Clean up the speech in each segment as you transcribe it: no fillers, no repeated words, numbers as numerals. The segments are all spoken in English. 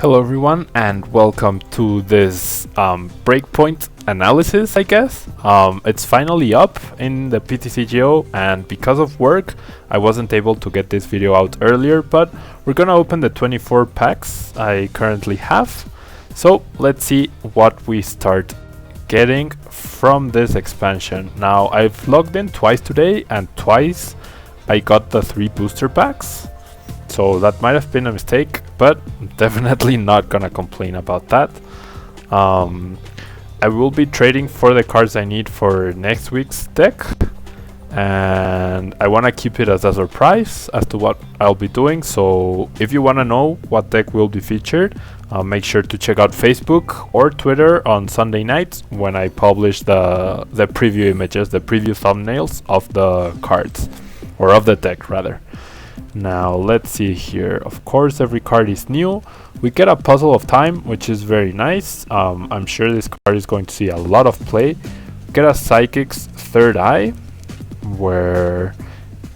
Hello everyone and welcome to this breakpoint analysis, I guess. It's finally up in the PTCGO, and because of work I wasn't able to get this video out earlier, but we're gonna open the 24 packs I currently have. So let's see what we start getting from this expansion. Now I've logged in twice today and twice I got the 3 booster packs. So that might have been a mistake, but definitely not gonna complain about that. I will be trading for the cards I need for next week's deck, and I wanna keep it as a surprise as to what I'll be doing. So if you wanna know what deck will be featured, make sure to check out Facebook or Twitter on Sunday nights when I publish the preview images, the preview thumbnails of the cards, or of the deck rather. Now let's see here. Of course every card is new. We get a Puzzle of Time, which is very nice. I'm sure this card is going to see a lot of play. Get a Psychic's Third Eye, where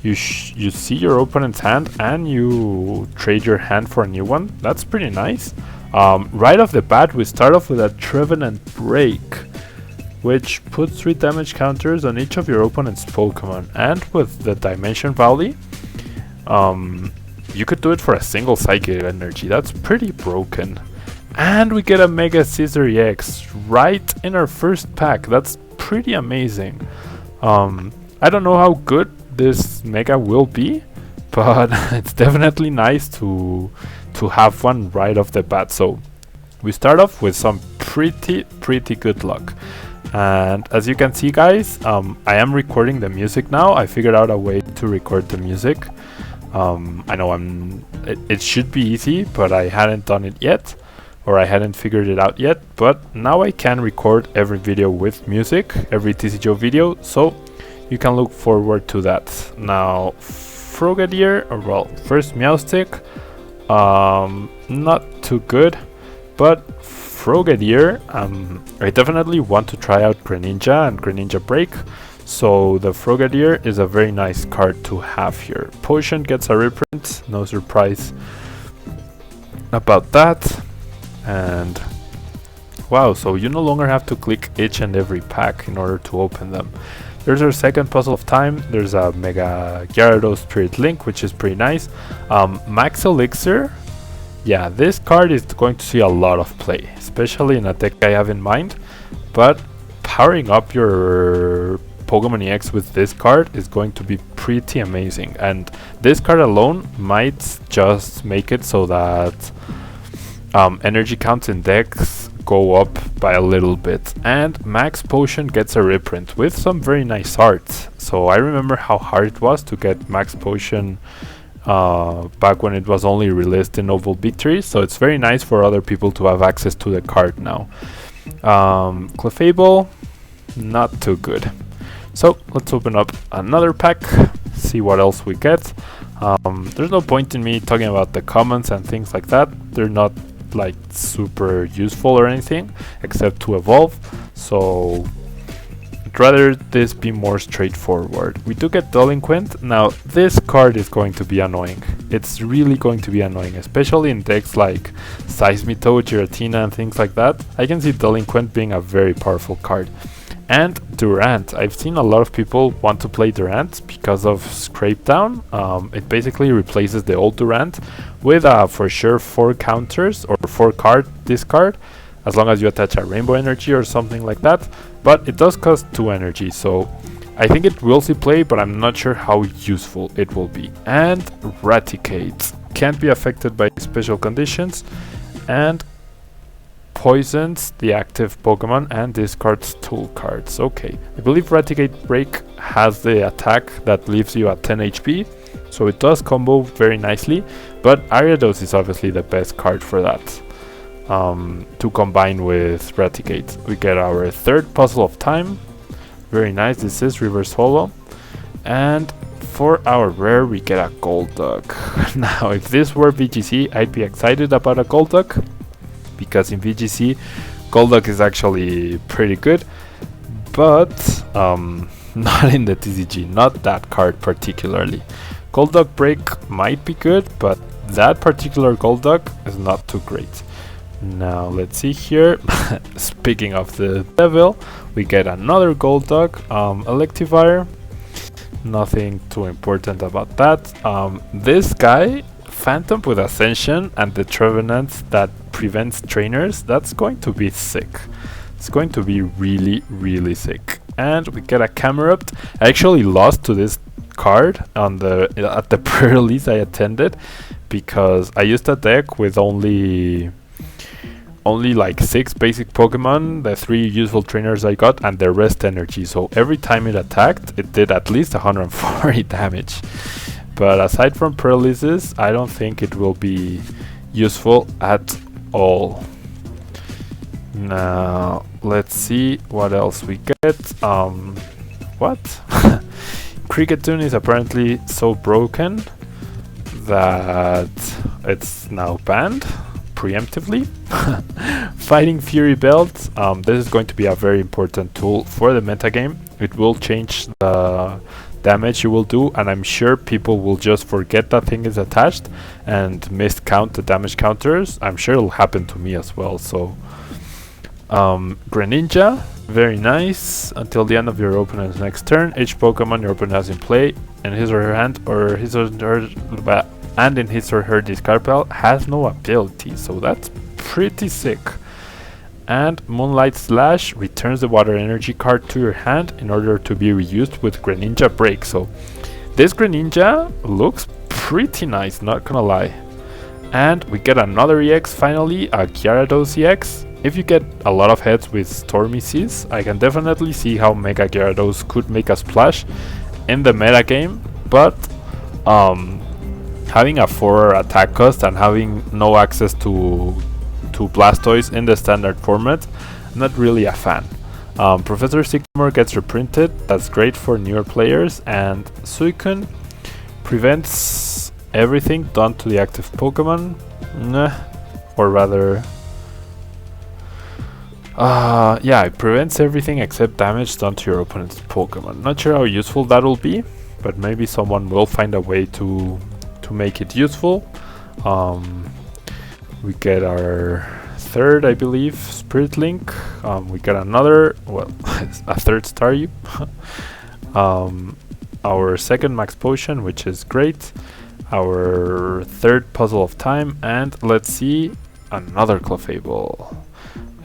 you see your opponent's hand and you trade your hand for a new one. That's pretty nice. Right off the bat we start off with a Trevenant Break, which puts 3 damage counters on each of your opponent's Pokemon, and with the Dimension Valley you could do it for a single Psychic Energy. That's pretty broken. And we get a Mega Scissor EX right in our first pack. That's pretty amazing. I don't know how good this Mega will be, but it's definitely nice to have one right off the bat. So we start off with some pretty good luck. And as you can see, guys, I am recording the music now. I figured out a way to record the music. I know it should be easy, but I hadn't done it yet, or I hadn't figured it out yet. But now I can record every video with music, every TCGO video, so you can look forward to that. Now Frogadier, well, first Meowstic, not too good, but Frogadier, I definitely want to try out Greninja and Greninja Break. So the Frogadier is a very nice card to have here. Potion gets a reprint, no surprise about that. And wow, so you no longer have to click each and every pack in order to open them. There's our second Puzzle of Time. There's a Mega Gyarados Spirit Link, which is pretty nice. Max Elixir, yeah, this card is going to see a lot of play, especially in a deck I have in mind. But powering up your Pokemon EX with this card is going to be pretty amazing, and this card alone might just make it so that energy counts in decks go up by a little bit. And Max Potion gets a reprint with some very nice art. So I remember how hard it was to get Max Potion back when it was only released in Novel Victory, so it's very nice for other people to have access to the card now. Clefable, not too good. So let's open up another pack, see what else we get. There's no point in me talking about the comments and things like that. They're not like super useful or anything except to evolve, so I'd rather this be more straightforward. We do get Delinquent. Now this card is going to be annoying. It's really going to be annoying, especially in decks like Seismitoad, Giratina and things like that. I can see Delinquent being a very powerful card. And Durant. I've seen a lot of people want to play Durant because of Scrape Down. It basically replaces the old Durant with for sure 4 counters or 4 card discard, as long as you attach a Rainbow Energy or something like that. But it does cost 2 energy, so I think it will see play, but I'm not sure how useful it will be. And Raticate can't be affected by special conditions, and poisons the active Pokemon and discards tool cards. Okay, I believe Raticate Break has the attack that leaves you at 10 HP, so it does combo very nicely, but Ariados is obviously the best card for that. To combine with Raticate. We get our third Puzzle of Time. Very nice, this is Reverse Holo. And for our rare we get a Golduck. Now if this were VGC, I'd be excited about a Golduck, because in VGC Golduck is actually pretty good, but not in the TCG, not that card particularly. Golduck Break might be good, but that particular Golduck is not too great. Now let's see here. Speaking of the devil, we get another Golduck Electivire. Nothing too important about that. This guy, Phantom with Ascension and the Trevenant that prevents trainers, that's going to be sick. It's going to be really, really sick. And we get a Camerupt. I actually lost to this card on the at the pre-release I attended because I used a deck with only like 6 basic Pokemon, the 3 useful trainers I got, and the rest energy. So every time it attacked, it did at least 140 damage. But aside from pre-releases, I don't think it will be useful at all. Now let's see what else we get. What? Cricketune is apparently so broken that it's now banned preemptively. Fighting Fury Belt. This is going to be a very important tool for the metagame. It will change the damage you will do, and I'm sure people will just forget that thing is attached and miscount the damage counters. I'm sure it'll happen to me as well. So Greninja, very nice. Until the end of your opponent's next turn, each Pokemon your opponent has in play in his or her hand or his or her and in his or her discard pile has no ability, so that's pretty sick. And Moonlight Slash returns the water energy card to your hand in order to be reused with Greninja Break. So this Greninja looks pretty nice, not gonna lie. And we get another EX finally, a Gyarados EX. If you get a lot of heads with Stormy Seas, I can definitely see how Mega Gyarados could make a splash in the meta game, but having a 4 attack cost and having no access to Blastoise in the standard format, I'm not really a fan. Professor Sycamore gets reprinted, that's great for newer players, and Suicune prevents everything done to the active Pokemon, or rather, yeah, it prevents everything except damage done to your opponent's Pokemon. Not sure how useful that will be, but maybe someone will find a way to make it useful. We get our third, I believe, Spirit Link. We get another, well, a third Staryu. Our second Max Potion, which is great. Our third Puzzle of Time, and let's see, another Clefable.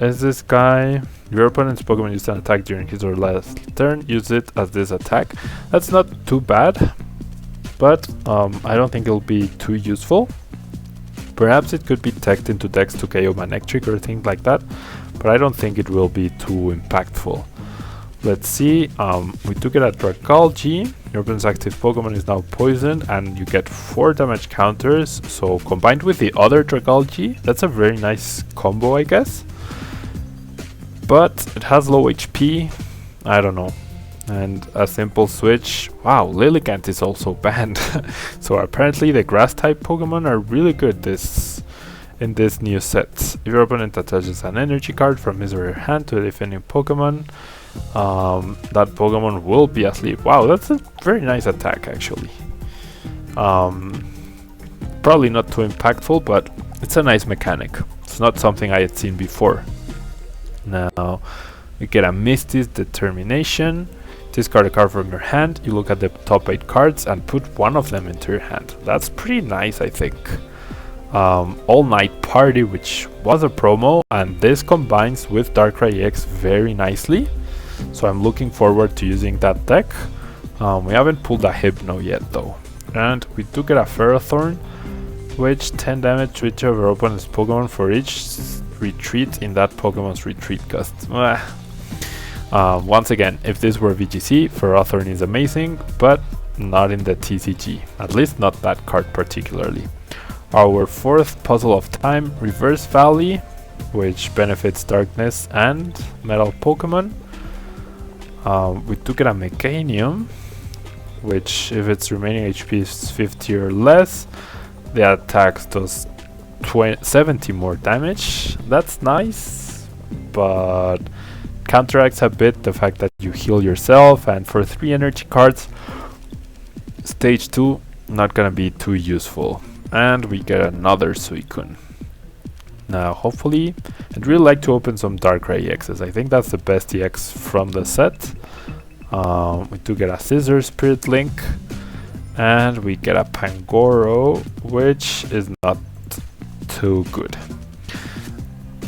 Is this guy, your opponent's Pokemon used an attack during his or last turn, use it as this attack. That's not too bad, but I don't think it'll be too useful. Perhaps it could be teched into decks to KO Manectric or things like that, but I don't think it will be too impactful. Let's see, we do get a Dragalge. Your opponent's active Pokemon is now poisoned and you get 4 damage counters, so combined with the other Dragalge, that's a very nice combo, I guess. But it has low HP, I don't know. And a simple switch. Wow, Lilligant is also banned. So apparently the grass type Pokemon are really good in this new set. If your opponent attaches an energy card from his or her hand to a defending Pokemon, that Pokemon will be asleep. Wow, that's a very nice attack actually. Probably not too impactful, but it's a nice mechanic. It's not something I had seen before. Now we get a Misty's Determination. Discard a card from your hand, you look at the top 8 cards and put one of them into your hand. That's pretty nice, I think. All Night Party, which was a promo, and this combines with Darkrai EX very nicely. So I'm looking forward to using that deck. We haven't pulled a Hypno yet though. And we do get a Ferrothorn, which 10 damage to each of our opponent's Pokemon for each retreat in that Pokemon's retreat cost. Once again, if this were VGC, Ferrothorn is amazing, but not in the TCG. At least not that card particularly. Our fourth Puzzle of Time, Reverse Valley, which benefits Darkness and Metal Pokemon. We do get a Meganium, which if its remaining HP is 50 or less, the attack does 70 more damage. That's nice, but counteracts a bit the fact that you heal yourself, and for 3 energy cards, stage 2 not gonna be too useful. And we get another Suicune. Now, hopefully, I'd really like to open some Darkrai EXs. I think that's the best EX from the set. We do get a Scissor, Spirit Link, and we get a Pangoro, which is not too good.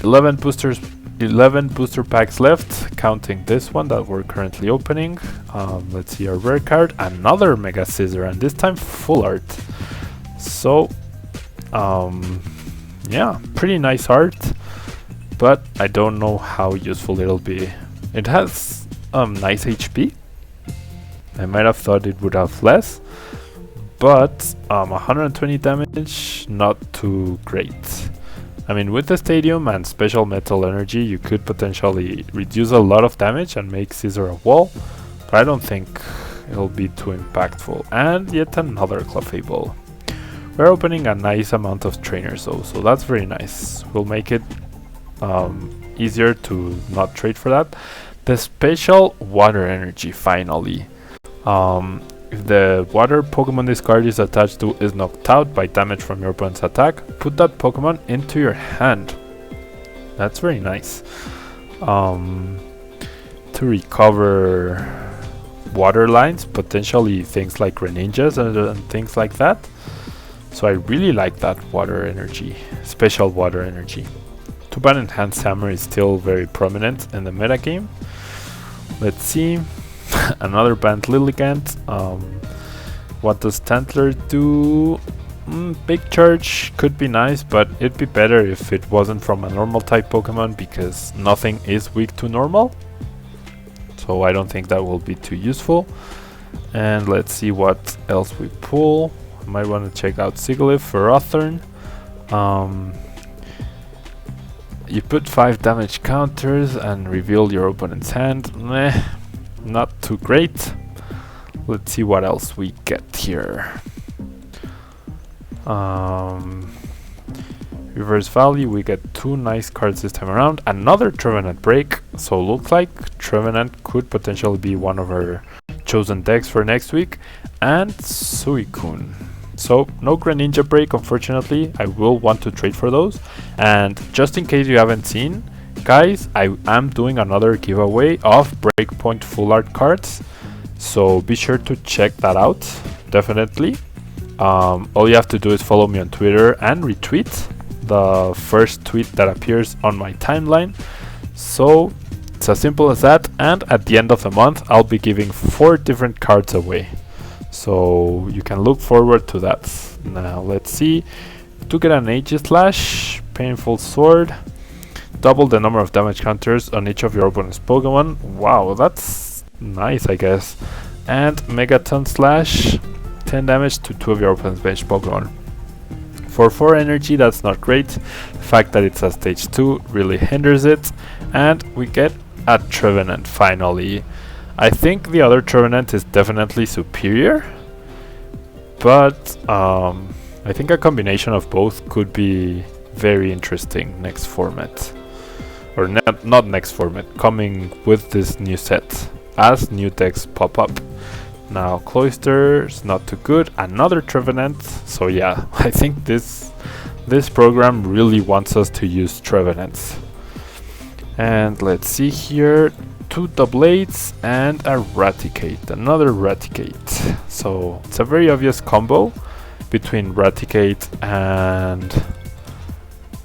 11 booster packs left, counting this one that we're currently opening. Let's see our rare card, another Mega Scissor, and this time full art. So, yeah, pretty nice art, but I don't know how useful it'll be. It has nice HP. I might have thought it would have less, but 120 damage, not too great. I mean, with the Stadium and Special Metal Energy, you could potentially reduce a lot of damage and make Scissor a wall, but I don't think it'll be too impactful. And yet another Clefable. We're opening a nice amount of trainers though, so that's very nice. We'll make it easier to not trade for that. The Special Water Energy, finally. If the water Pokemon this card is attached to is knocked out by damage from your opponent's attack, put that Pokemon into your hand. That's very nice. To recover water lines, potentially things like Greninjas and things like that. So I really like that water energy, Special Water Energy. Too bad Enhanced Hammer is still very prominent in the metagame. Let's see. Another banned Lilligant. What does Tantler do? Big Charge could be nice, but it'd be better if it wasn't from a normal type Pokemon, because nothing is weak to normal. So I don't think that will be too useful. And let's see what else we pull. Might want to check out Sigilyph for Rothorn. You put 5 damage counters and reveal your opponent's hand. Meh, not too great. Let's see what else we get here. Reverse Valley, we get 2 nice cards this time around. Another Trevenant break, so looks like Trevenant could potentially be one of our chosen decks for next week. And Suicune. So no Greninja break, unfortunately. I will want to trade for those. And just in case you haven't seen, guys, I am doing another giveaway of Breakpoint full art cards, so be sure to check that out. Definitely. All you have to do is follow me on Twitter and retweet the first tweet that appears on my timeline. So it's as simple as that, and at the end of the month I'll be giving 4 different cards away, so you can look forward to that. Now let's see. To get an Aegislash, Painful Sword, double the number of damage counters on each of your opponent's Pokemon. Wow, that's nice, I guess. And Megaton Slash, 10 damage to 2 of your opponent's bench Pokemon. For 4 energy, that's not great. The fact that it's a stage 2 really hinders it. And we get a Trevenant finally. I think the other Trevenant is definitely superior, but I think a combination of both could be very interesting next format. Or not next format, coming with this new set as new decks pop up. Now Cloyster's not too good, another Trevenant. So yeah, I think this program really wants us to use Trevenants. And let's see here, 2 Doublades and a Raticate, another Raticate. So it's a very obvious combo between Raticate and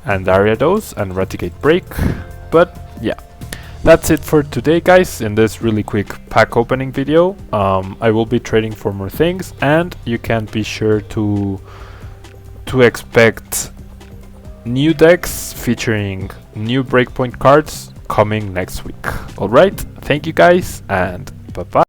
Ariados and Raticate Break. But yeah, that's it for today, guys, in this really quick pack opening video. I will be trading for more things, and you can be sure to expect new decks featuring new Breakpoint cards coming next week. Alright, thank you guys, and bye bye.